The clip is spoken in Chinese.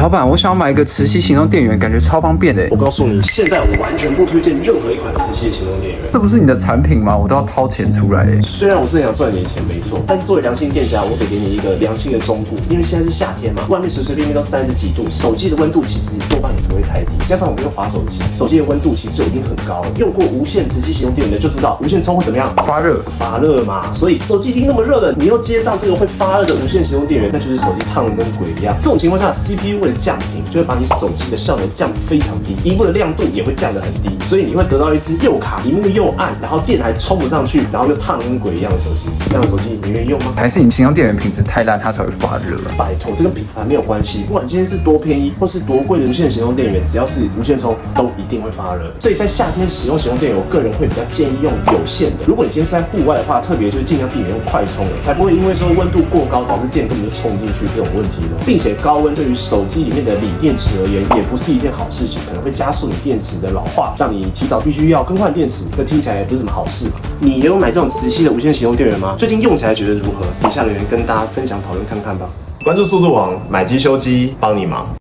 老板，我想要买一个磁吸行动电源，感觉超方便的。我告诉你，现在我完全不推荐任何一款磁吸的行动电源。这不是你的产品吗？我都要掏钱出来。虽然我是很想赚你的钱，没错，但是作为良心店家，我得给你一个良心的忠告，因为现在是夏天嘛，外面随随便便都30几度，手机的温度其实多半也不会太低，加上我们又滑手机，手机的温度其实就已经很高了。用过无线磁吸行动电源的就知道，无线充会怎么样？发热嘛。所以手机已经那么热了，你又接上这个会发热的无线行动电源，那就是手机烫得跟鬼一样。这种情况下 ，CPU 为了降频，就会把你手机的效能降得非常低，萤幕的亮度也会降得很低，所以你会得到一只又卡、萤幕又暗，然后电还充不上去，然后又烫得跟鬼一样的手机。这样的手机你愿意用吗？还是你行动电源品质太烂，它才会发热啊？拜托，这跟品牌没有关系，不管今天是多便宜或是多贵的无线行动电源，只要是无线充，都一定会发热。所以在夏天使用行动电源，我个人会比较建议用有线的。如果你今天是在户外的话，特别就是尽量避免用快充的，才不会因为说温度过高导致电根本就充不进去这种问题呢。并且高温对于手机里面的锂电池而言，也不是一件好事情，可能会加速你电池的老化，让你提早必须要更换电池。那听起来不是什么好事嘛？你也有买这种磁吸的无线行动电源吗？最近用起来觉得如何？底下留言跟大家分享讨论看看吧。关注速度网，买机修机，帮你忙。